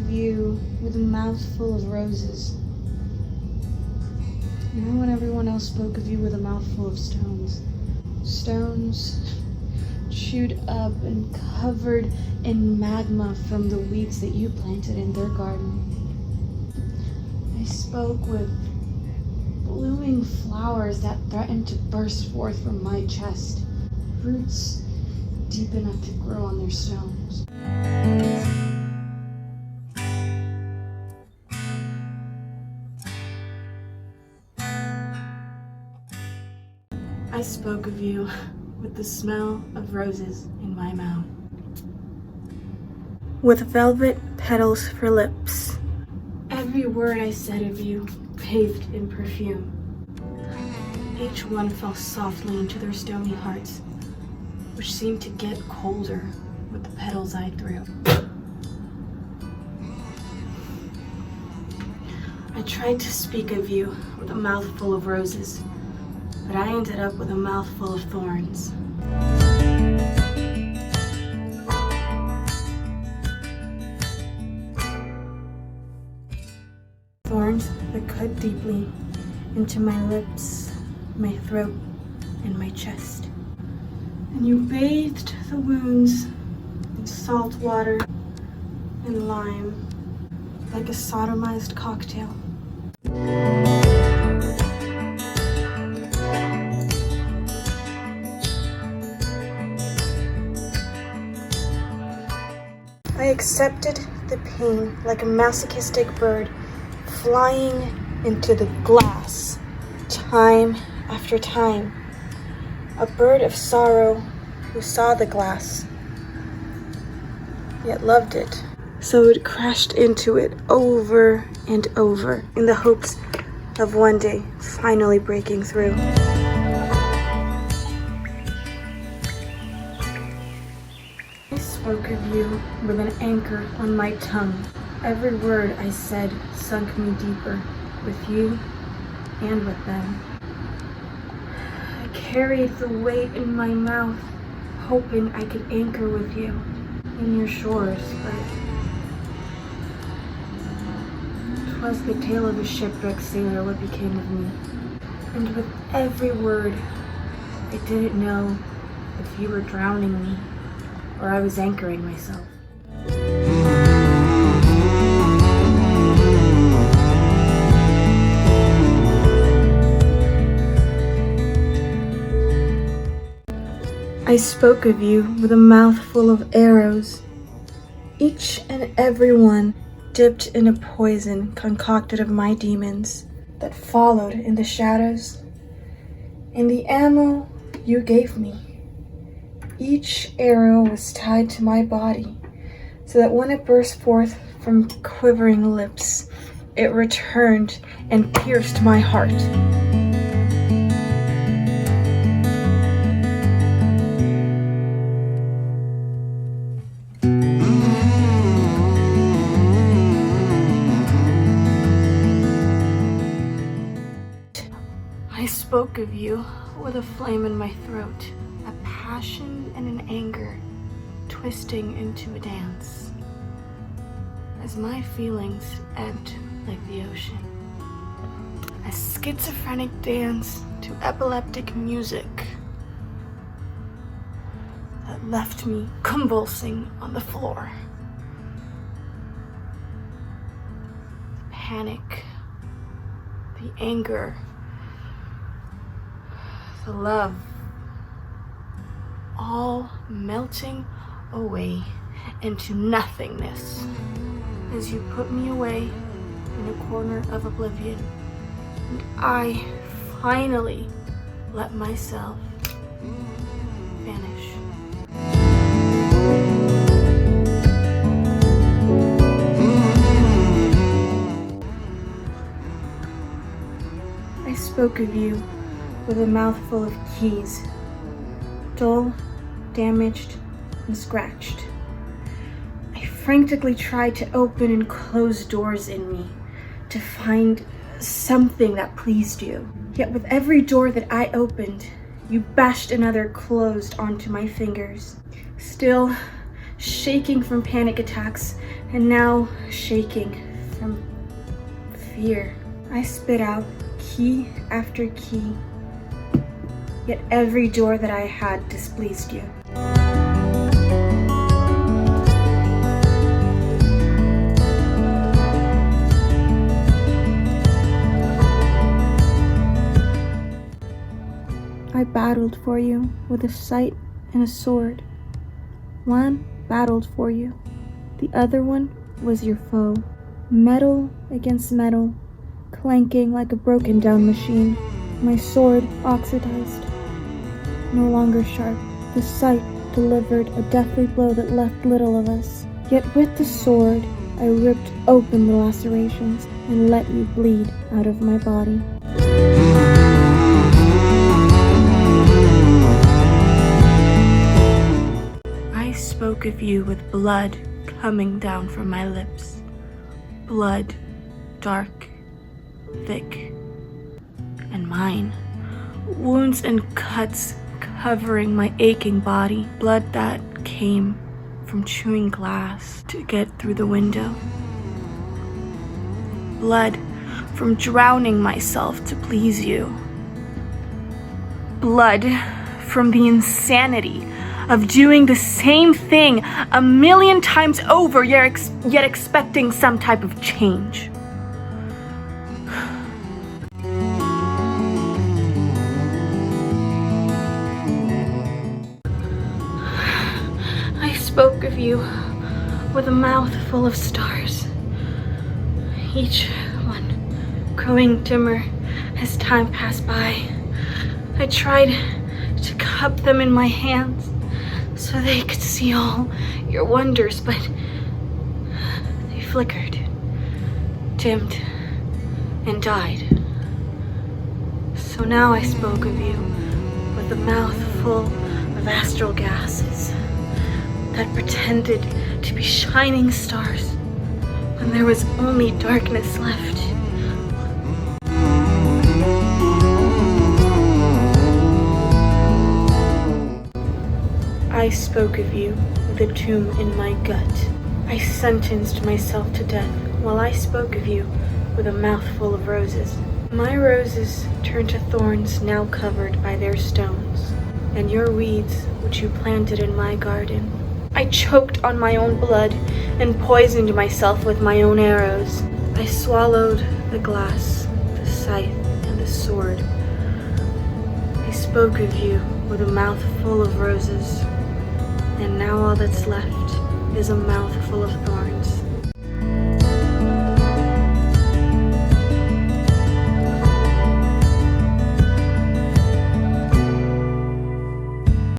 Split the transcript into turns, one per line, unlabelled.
of you with a mouthful of roses. You know when everyone else spoke of you with a mouthful of stones? Stones chewed up and covered in magma from the weeds that you planted in their garden. I spoke with blooming flowers that threatened to burst forth from my chest, roots deep enough to grow on their stones. I spoke of you with the smell of roses in my mouth. With velvet petals for lips. Every word I said of you bathed in perfume. Each one fell softly into their stony hearts, which seemed to get colder with the petals I threw. I tried to speak of you with a mouthful of roses, but I ended up with a mouthful of thorns. Thorns that cut deeply into my lips, my throat, and my chest. And you bathed the wounds in salt water and lime like a sodomized cocktail. I accepted the pain like a masochistic bird flying into the glass time after time. A bird of sorrow who saw the glass, yet loved it. So it crashed into it over and over in the hopes of one day finally breaking through. I spoke of you with an anchor on my tongue. Every word I said sunk me deeper with you and with them. I carried the weight in my mouth, hoping I could anchor with you in your shores, but 'twas the tale of a shipwrecked sailor what became of me. And with every word, I didn't know if you were drowning me or I was anchoring myself. I spoke of you with a mouthful of arrows, each and every one dipped in a poison concocted of my demons that followed in the shadows. And the ammo you gave me, each arrow was tied to my body so that when it burst forth from quivering lips, it returned and pierced my heart. I spoke of you with a flame in my throat, a passion and an anger twisting into a dance. As my feelings ebbed like the ocean, a schizophrenic dance to epileptic music that left me convulsing on the floor. The panic, the anger, the love, all melting away into nothingness as you put me away in a corner of oblivion, and I finally let myself vanish. I spoke of you with a mouthful of keys, dull, damaged, and scratched. I frantically tried to open and close doors in me to find something that pleased you. Yet with every door that I opened, you bashed another closed onto my fingers. Still, shaking from panic attacks, and now shaking from fear. I spit out key after key, yet every door that I had displeased you. I battled for you with a sight and a sword. One battled for you, the other one was your foe. Metal against metal, clanking like a broken down machine. My sword oxidized, no longer sharp. The sight delivered a deathly blow that left little of us. Yet with the sword, I ripped open the lacerations and let you bleed out of my body. I spoke of you with blood coming down from my lips. Blood, dark, thick, and mine. Wounds and cuts covering my aching body. Blood that came from chewing glass to get through the window. Blood from drowning myself to please you. Blood from the insanity of doing the same thing 1,000,000 times over, yet expecting some type of change. I spoke of you with a mouth full of stars, each one growing dimmer as time passed by. I tried to cup them in my hands so they could see all your wonders, but they flickered, dimmed, and died. So now I spoke of you with a mouth full of astral gases that pretended to be shining stars when there was only darkness left. I spoke of you with a tomb in my gut. I sentenced myself to death while I spoke of you with a mouthful of roses. My roses turned to thorns now covered by their stones, and your weeds which you planted in my garden. I choked on my own blood and poisoned myself with my own arrows. I swallowed the glass, the scythe, and the sword. I spoke of you with a mouth full of roses, and now all that's left is a mouth full of thorns.